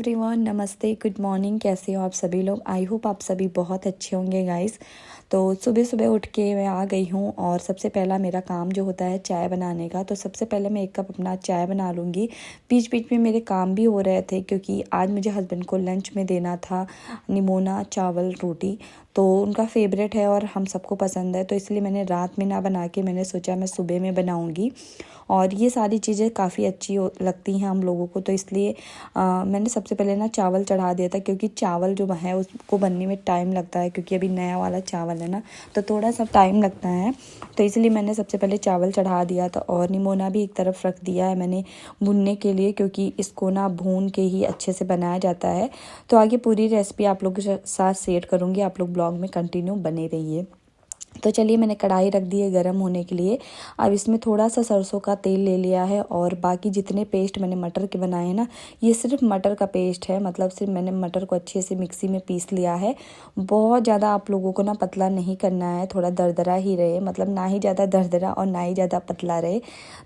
Everyone, नमस्ते, good morning. कैसे हो आप सभी लोग? आई होप आप सभी बहुत अच्छे होंगे गाइस। तो सुबह सुबह उठ के मैं आ गई हूँ और सबसे पहला मेरा काम जो होता है चाय बनाने का। तो सबसे पहले मैं 1 कप अपना चाय बना लूँगी। बीच बीच में मेरे काम भी हो रहे थे क्योंकि आज मुझे हस्बैंड को लंच में देना था निमोना चावल रोटी। तो उनका फेवरेट है और हम सबको पसंद है, तो इसलिए मैंने रात में ना बना के मैंने सोचा मैं सुबह में बनाऊँगी। और ये सारी चीज़ें काफ़ी अच्छी लगती हैं हम लोगों को, तो इसलिए मैंने सबसे पहले ना चावल चढ़ा दिया था क्योंकि चावल जो है उसको बनने में टाइम लगता है क्योंकि अभी नया वाला चावल है ना, तो थोड़ा सा टाइम लगता है। तो इसलिए मैंने सबसे पहले चावल चढ़ा दिया था और निमोना भी एक तरफ रख दिया है मैंने भूनने के लिए, क्योंकि इसको ना भून के ही अच्छे से बनाया जाता है। तो आगे पूरी रेसिपी आप लोगों के साथ शेयर करूँगी, आप लोग ब्लॉग में कंटिन्यू बने रहिए। तो चलिए, मैंने कढ़ाई रख दी है गर्म होने के लिए। अब इसमें थोड़ा सा सरसों का तेल ले लिया है और बाकी जितने पेस्ट मैंने मटर के बनाए हैं ना, ये सिर्फ मटर का पेस्ट है, मतलब सिर्फ मैंने मटर को अच्छे से मिक्सी में पीस लिया है। बहुत ज़्यादा आप लोगों को ना पतला नहीं करना है, थोड़ा दरदरा ही रहे, मतलब ना ही ज़्यादा दरदरा और ना ही ज़्यादा पतला रहे,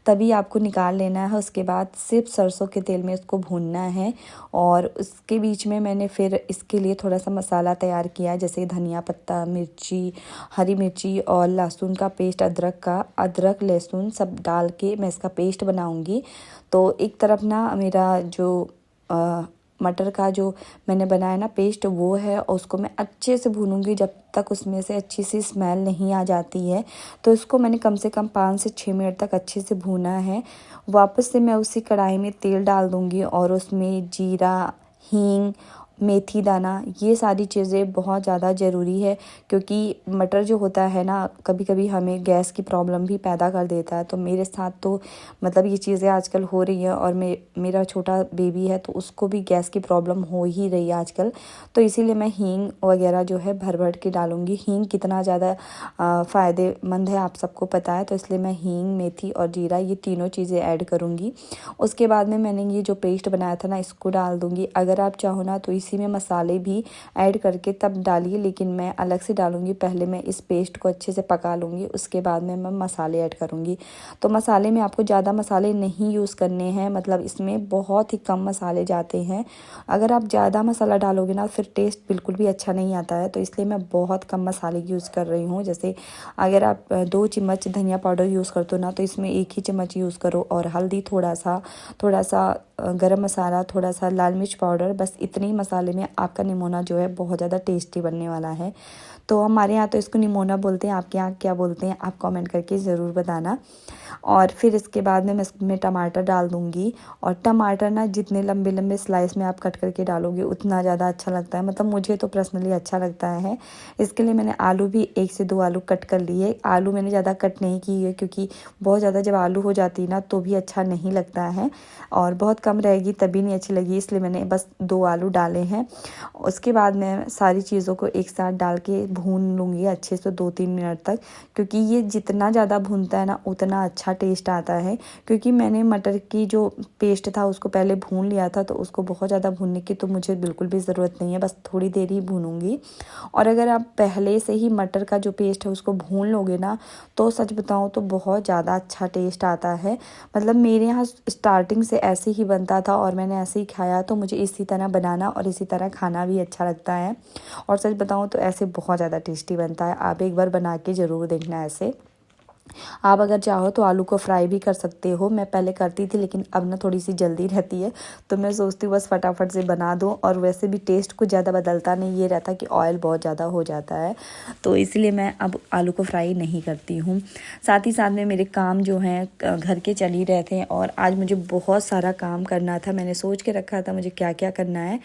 तभी आपको निकाल लेना है। उसके बाद सिर्फ सरसों के तेल में इसको भूनना है। और उसके बीच में मैंने फिर इसके लिए थोड़ा सा मसाला तैयार किया, जैसे धनिया पत्ता, मिर्ची, हरी मिर्ची और लहसुन का पेस्ट, अदरक लहसुन सब डाल के मैं इसका पेस्ट बनाऊंगी। तो एक तरफ ना मेरा जो मटर का जो मैंने बनाया ना पेस्ट वो है, और उसको मैं अच्छे से भूनूंगी जब तक उसमें से अच्छी सी स्मेल नहीं आ जाती है। तो इसको मैंने कम से कम 5 से 6 मिनट तक अच्छे से भूना है। वापस से मैं उसी कढ़ाई में तेल डाल दूंगी और उसमें जीरा, हींग, मेथी दाना, ये सारी चीज़ें बहुत ज़्यादा ज़रूरी है क्योंकि मटर जो होता है ना, कभी कभी हमें गैस की प्रॉब्लम भी पैदा कर देता है। तो मेरे साथ तो मतलब ये चीज़ें आजकल हो रही हैं, और मेरा छोटा बेबी है तो उसको भी गैस की प्रॉब्लम हो ही रही है आजकल। तो इसीलिए मैं हींग वगैरह जो है भर भर के डालूँगी। हींग कितना ज़्यादा फ़ायदेमंद है आप सबको पता है, तो इसलिए मैं हींग, मेथी और जीरा ये तीनों चीज़ें ऐड करूँगी। उसके बाद में मैंने ये जो पेस्ट बनाया था ना, इसको डाल दूँगी। अगर आप चाहो ना तो इसी में मसाले भी ऐड करके तब डालिए, लेकिन मैं अलग से डालूंगी। पहले मैं इस पेस्ट को अच्छे से पका लूँगी, उसके बाद में मैं मसाले ऐड करूँगी। तो मसाले में आपको ज़्यादा मसाले नहीं यूज़ करने हैं, मतलब इसमें बहुत ही कम मसाले जाते हैं। अगर आप ज़्यादा मसाला डालोगे ना फिर टेस्ट बिल्कुल भी अच्छा नहीं आता है, तो इसलिए मैं बहुत कम मसाले यूज़ कर रही हूँ। जैसे अगर आप 2 चम्मच धनिया पाउडर यूज़ करते हो ना, तो इसमें 1 ही चम्मच यूज़ करो, और हल्दी थोड़ा सा गरम मसाला, थोड़ा सा लाल मिर्च पाउडर, बस इतने ही मसाले में आपका निमोना जो है बहुत ज़्यादा टेस्टी बनने वाला है। तो हमारे यहाँ तो इसको निमोना बोलते हैं, आपके यहाँ क्या बोलते हैं आप कमेंट करके ज़रूर बताना। और फिर इसके बाद में मैं इसमें टमाटर डाल दूँगी, और टमाटर ना जितने लंबे लंबे स्लाइस में आप कट करके डालोगे उतना ज़्यादा अच्छा लगता है, मतलब मुझे तो पर्सनली अच्छा लगता है। इसके लिए मैंने आलू भी 1 से 2 आलू कट कर लिए। आलू मैंने ज़्यादा कट नहीं की है क्योंकि बहुत ज़्यादा जब आलू हो जाती है ना तो भी अच्छा नहीं लगता है, और बहुत कम रहेगी तभी नहीं अच्छी लगी, इसलिए मैंने बस 2 आलू डाले हैं। उसके बाद मैं सारी चीज़ों को एक साथ डाल के भून लूँगी अच्छे से 2-3 मिनट तक, क्योंकि ये जितना ज़्यादा भूनता है ना उतना अच्छा टेस्ट आता है। क्योंकि मैंने मटर की जो पेस्ट था उसको पहले भून लिया था, तो उसको बहुत ज़्यादा भूनने की तो मुझे बिल्कुल भी ज़रूरत नहीं है, बस थोड़ी देर ही भूनूंगी। और अगर आप पहले से ही मटर का जो पेस्ट है उसको भून लोगे ना, तो सच बताऊँ तो बहुत ज़्यादा अच्छा टेस्ट आता है। मतलब मेरे यहाँ स्टार्टिंग से ऐसे ही बनता था और मैंने ऐसे ही खाया, तो मुझे इसी तरह बनाना और इसी तरह खाना भी अच्छा लगता है। और सच बताऊँ तो ऐसे बहुत ज़्यादा टेस्टी बनता है, आप एक बार बना के ज़रूर देखना ऐसे। आप अगर चाहो तो आलू को फ्राई भी कर सकते हो, मैं पहले करती थी लेकिन अब ना थोड़ी सी जल्दी रहती है, तो मैं सोचती हूँ बस फटाफट से बना दूँ। और वैसे भी टेस्ट कुछ ज़्यादा बदलता नहीं, ये रहता कि ऑयल बहुत ज़्यादा हो जाता है, तो इसलिए मैं अब आलू को फ्राई नहीं करती हूँ। साथ ही साथ में मेरे काम जो हैं घर के चल ही रहे थे, और आज मुझे बहुत सारा काम करना था। मैंने सोच के रखा था मुझे क्या क्या करना है,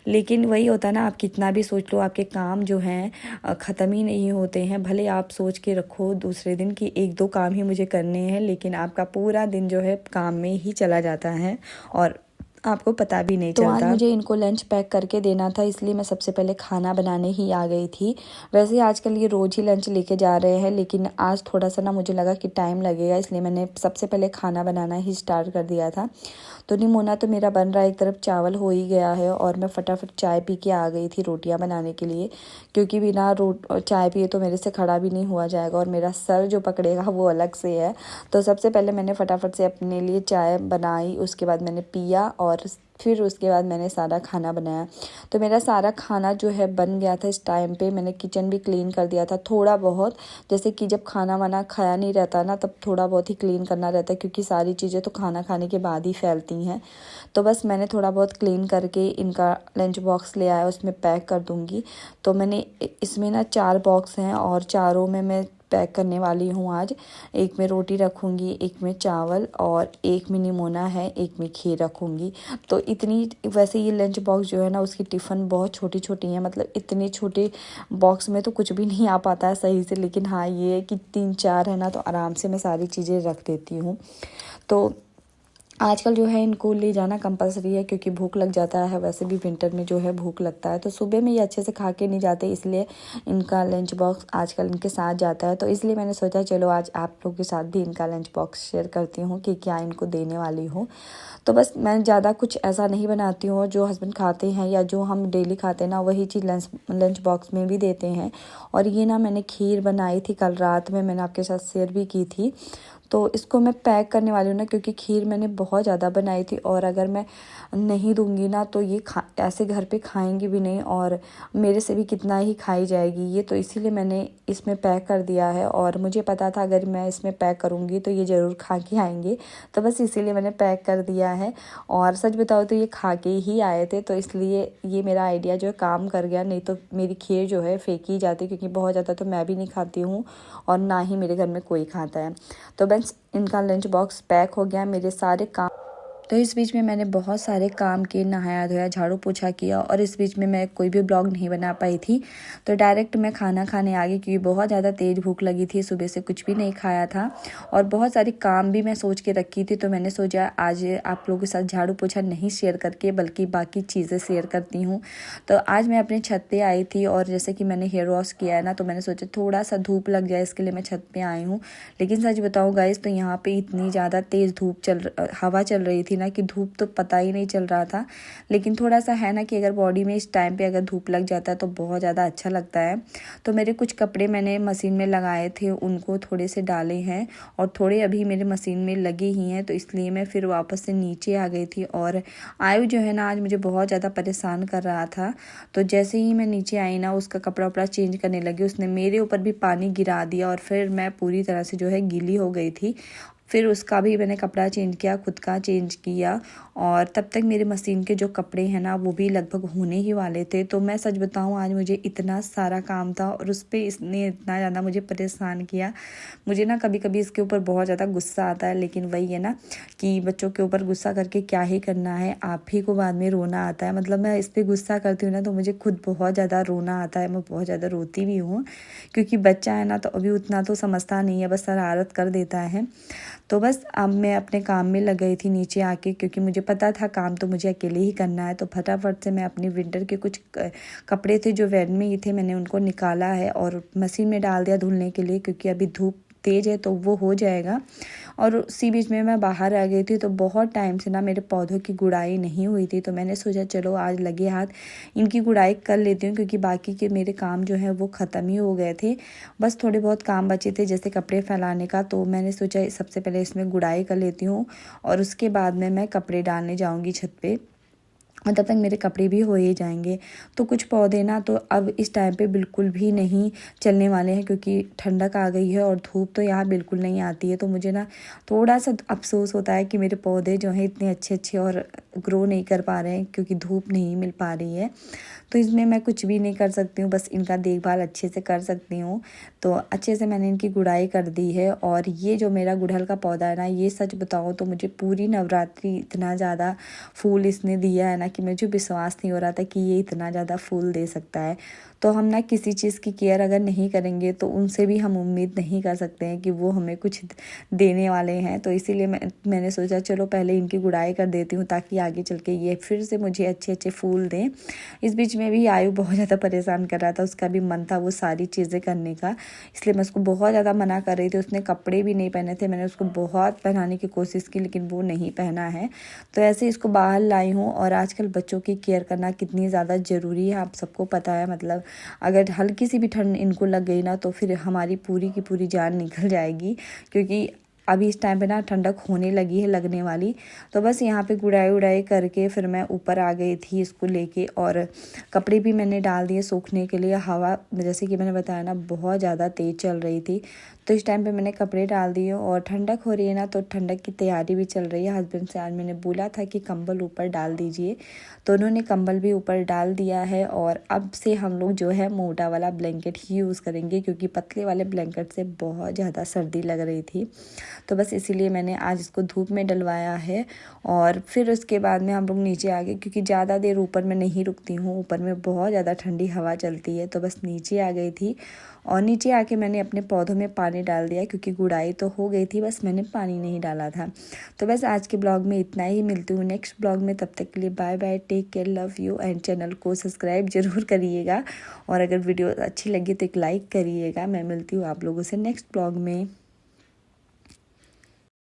लेकिन वही होता है ना, आप कितना भी सोच लो आपके काम जो हैं ख़त्म ही नहीं होते हैं। भले आप सोच के रखो दूसरे दिन की 1-2 काम ही मुझे करने हैं, लेकिन आपका पूरा दिन जो है काम में ही चला जाता है और आपको पता भी नहीं चलता। तो आज मुझे इनको लंच पैक करके देना था, इसलिए मैं सबसे पहले खाना बनाने ही आ गई थी। वैसे आजकल ये रोज़ ही लंच लेके जा रहे हैं, लेकिन आज थोड़ा सा ना मुझे लगा कि टाइम लगेगा, इसलिए मैंने सबसे पहले खाना बनाना ही स्टार्ट कर दिया था। तो निमोना तो मेरा बन रहा है, एक तरफ चावल हो ही गया है, और मैं फटाफट चाय पी के आ गई थी रोटियां बनाने के लिए, क्योंकि बिना चाय पिए तो मेरे से खड़ा भी नहीं हुआ जाएगा, और मेरा सर जो पकड़ेगा वो अलग से है। तो सबसे पहले मैंने फटाफट से अपने लिए चाय बनाई, उसके बाद मैंने पिया और और फिर उसके बाद मैंने सारा खाना बनाया। तो मेरा सारा खाना जो है बन गया था। इस टाइम पे मैंने किचन भी क्लीन कर दिया था थोड़ा बहुत, जैसे कि जब खाना वाना खाया नहीं रहता ना तब थोड़ा बहुत ही क्लीन करना रहता है, क्योंकि सारी चीज़ें तो खाना खाने के बाद ही फैलती हैं। तो बस मैंने थोड़ा बहुत क्लीन करके इनका लंच बॉक्स ले आया, उसमें पैक कर दूँगी। तो मैंने इसमें ना 4 बॉक्स हैं और चारों में मैं पैक करने वाली हूँ आज। एक में रोटी रखूँगी, एक में चावल और एक में निमोना है, एक में खीर रखूँगी। तो इतनी, वैसे ये लंच बॉक्स जो है ना उसकी टिफ़िन बहुत छोटी छोटी है, मतलब इतने छोटे बॉक्स में तो कुछ भी नहीं आ पाता है सही से, लेकिन हाँ ये है कि 3-4 है ना तो आराम से मैं सारी चीज़ें रख देती हूँ। तो आजकल जो है इनको ले जाना कंपलसरी है, क्योंकि भूख लग जाता है, वैसे भी विंटर में जो है भूख लगता है। तो सुबह में ये अच्छे से खा के नहीं जाते, इसलिए इनका लंच बॉक्स आजकल इनके साथ जाता है। तो इसलिए मैंने सोचा चलो आज आप लोगों के साथ भी इनका लंच बॉक्स शेयर करती हूँ कि क्या इनको देने वाली हूँ। तो बस मैं ज़्यादा कुछ ऐसा नहीं बनाती हूँ, जो हस्बैंड खाते हैं या जो हम डेली खाते हैं ना वही चीज़ लंच बॉक्स में भी देते हैं। और ये ना मैंने खीर बनाई थी कल रात में, मैंने आपके साथ शेयर भी की थी। तो इसको मैं पैक करने वाली हूँ ना, क्योंकि खीर मैंने बहुत ज़्यादा बनाई थी और अगर मैं नहीं दूंगी ना तो ये ऐसे घर पे खाएंगी भी नहीं और मेरे से भी कितना ही खाई जाएगी ये। तो इसीलिए मैंने इसमें पैक कर दिया है और मुझे पता था अगर मैं इसमें पैक करूँगी तो ये ज़रूर खा के आएंगे, तो बस इसीलिए मैंने पैक कर दिया है। और सच बताओ तो ये खा के ही आए थे, तो इसलिए ये मेरा आइडिया जो है काम कर गया, नहीं तो मेरी खीर जो है फेंकी जाती, क्योंकि बहुत ज़्यादा तो मैं भी नहीं खाती हूँ और ना ही मेरे घर में कोई खाता है। तो बस इनका लंच बॉक्स पैक हो गया, मेरे सारे काम। तो इस बीच में मैंने बहुत सारे काम किए, नहाया धोया, झाड़ू पोछा किया और इस बीच में मैं कोई भी ब्लॉग नहीं बना पाई थी। तो डायरेक्ट मैं खाना खाने आ गई, क्योंकि बहुत ज़्यादा तेज़ भूख लगी थी, सुबह से कुछ भी नहीं खाया था और बहुत सारी काम भी मैं सोच के रखी थी। तो मैंने सोचा आज आप लोगों के साथ झाड़ू पोछा नहीं शेयर करके बल्कि बाकी चीज़ें शेयर करती हूँ। तो आज मैं अपने छत पर आई थी और जैसे कि मैंने हेयर वॉश किया है ना, तो मैंने सोचा थोड़ा सा धूप लग जाए, इसके लिए मैं छत पर आई हूँ। लेकिन सच बताऊँ गाइस, तो यहाँ पर इतनी ज़्यादा तेज़ हवा चल रही थी ना कि धूप तो पता ही नहीं चल रहा था। लेकिन थोड़ा सा है ना कि अगर बॉडी में इस टाइम पे अगर धूप लग जाता है तो बहुत ज़्यादा अच्छा लगता है। तो मेरे कुछ कपड़े मैंने मशीन में लगाए थे, उनको थोड़े से डाले हैं और थोड़े अभी मेरे मशीन में लगे ही हैं, तो इसलिए मैं फिर वापस से नीचे आ गई थी। और आयु जो है ना आज मुझे बहुत ज़्यादा परेशान कर रहा था। तो जैसे ही मैं नीचे आई ना उसका कपड़ा वपड़ा चेंज करने लगी, उसने मेरे ऊपर भी पानी गिरा दिया और फिर मैं पूरी तरह से जो है गीली हो गई थी। फिर उसका भी मैंने कपड़ा चेंज किया, खुद का चेंज किया और तब तक मेरे मशीन के जो कपड़े हैं ना वो भी लगभग होने ही वाले थे। तो मैं सच बताऊं आज मुझे इतना सारा काम था और उस पर इसने इतना ज़्यादा मुझे परेशान किया। मुझे ना कभी कभी इसके ऊपर बहुत ज़्यादा गुस्सा आता है, लेकिन वही है ना कि बच्चों के ऊपर गुस्सा करके क्या ही करना है, आप ही को बाद में रोना आता है। मतलब मैं इस पर गुस्सा करती हूँ ना तो मुझे खुद बहुत ज़्यादा रोना आता है, मैं बहुत ज़्यादा रोती भी हूँ, क्योंकि बच्चा है ना तो अभी उतना तो समझता नहीं है, बस शरारत कर देता है। तो बस अब मैं अपने काम में लग गई थी नीचे आके, क्योंकि मुझे पता था काम तो मुझे अकेले ही करना है। तो फटाफट से मैं अपने विंटर के कुछ कपड़े थे जो वेड में ही थे, मैंने उनको निकाला है और मशीन में डाल दिया धुलने के लिए, क्योंकि अभी धूप तेज़ है तो वो हो जाएगा। और उसी बीच में मैं बाहर आ गई थी, तो बहुत टाइम से ना मेरे पौधों की गुड़ाई नहीं हुई थी। तो मैंने सोचा चलो आज लगे हाथ इनकी गुड़ाई कर लेती हूँ, क्योंकि बाकी के मेरे काम जो है वो ख़त्म ही हो गए थे, बस थोड़े बहुत काम बचे थे जैसे कपड़े फैलाने का। तो मैंने सोचा सबसे पहले इसमें गुड़ाई कर लेती हूँ और उसके बाद में मैं कपड़े डालने जाऊँगी छत पे, और तब तक मेरे कपड़े भी हो ही जाएंगे। तो कुछ पौधे ना तो अब इस टाइम पे बिल्कुल भी नहीं चलने वाले हैं, क्योंकि ठंडक आ गई है और धूप तो यहाँ बिल्कुल नहीं आती है। तो मुझे ना थोड़ा सा अफसोस होता है कि मेरे पौधे जो हैं इतने अच्छे अच्छे और ग्रो नहीं कर पा रहे हैं, क्योंकि धूप नहीं मिल पा रही है। तो इसमें मैं कुछ भी नहीं कर सकती हूँ, बस इनका देखभाल अच्छे से कर सकती हूँ। तो अच्छे से मैंने इनकी गुड़ाई कर दी है। और ये जो मेरा गुड़हल का पौधा है ना, ये सच बताऊँ तो मुझे पूरी नवरात्रि इतना ज़्यादा फूल इसने दिया है ना कि मुझे विश्वास नहीं हो रहा था कि ये इतना ज़्यादा फूल दे सकता है। तो हम ना किसी चीज़ की केयर अगर नहीं करेंगे तो उनसे भी हम उम्मीद नहीं कर सकते हैं कि वो हमें कुछ देने वाले हैं। तो इसीलिए मैंने सोचा चलो पहले इनकी गुड़ाई कर देती हूँ, ताकि आगे चल के ये फिर से मुझे अच्छे अच्छे फूल दें। इस बीच में भी आयु बहुत ज़्यादा परेशान कर रहा था, उसका भी मन था वो सारी चीज़ें करने का, इसलिए मैं उसको बहुत ज़्यादा मना कर रही थी। उसने कपड़े भी नहीं पहने थे, मैंने उसको बहुत पहनाने की कोशिश की लेकिन वो नहीं पहना है। तो ऐसे इसको बाहर लाई हूँ। और आजकल बच्चों की केयर करना कितनी ज़्यादा ज़रूरी है आप सबको पता है। मतलब अगर हल्की सी भी ठंड इनको लग गई ना तो फिर हमारी पूरी की पूरी जान निकल जाएगी, क्योंकि अभी इस टाइम पे ना ठंडक होने लगी है, लगने वाली। तो बस यहाँ पे गुड़ाई उड़ाई करके फिर मैं ऊपर आ गई थी इसको लेके, और कपड़े भी मैंने डाल दिए सूखने के लिए। हवा जैसे कि मैंने बताया ना बहुत ज़्यादा तेज़ चल रही थी, तो इस टाइम पे मैंने कपड़े डाल दिए और ठंडक हो रही है ना, तो ठंडक की तैयारी भी चल रही है। हस्बैंड से आज मैंने बोला था कि कंबल ऊपर डाल दीजिए, तो उन्होंने कंबल भी ऊपर डाल दिया है। और अब से हम लोग जो है मोटा वाला ब्लैंकेट ही यूज़ करेंगे, क्योंकि पतले वाले ब्लैंकेट से बहुत ज़्यादा सर्दी लग रही थी। तो बस इसीलिए मैंने आज इसको धूप में डलवाया है। और फिर उसके बाद में हम लोग नीचे आ गए, क्योंकि ज़्यादा देर ऊपर में नहीं रुकती हूँ, ऊपर में बहुत ज़्यादा ठंडी हवा चलती है। तो बस नीचे आ गई थी, और नीचे आके मैंने अपने पौधों में पानी डाल दिया, क्योंकि गुड़ाई तो हो गई थी, बस मैंने पानी नहीं डाला था। तो बस आज के ब्लॉग में इतना ही, मिलती हूँ नेक्स्ट ब्लॉग में। तब तक के लिए bye bye, take care, love you, and channel को सब्सक्राइब ज़रूर करिएगा, और अगर वीडियो अच्छी लगी तो एक लाइक करिएगा। मैं मिलती हूँ आप लोगों से नेक्स्ट ब्लॉग में।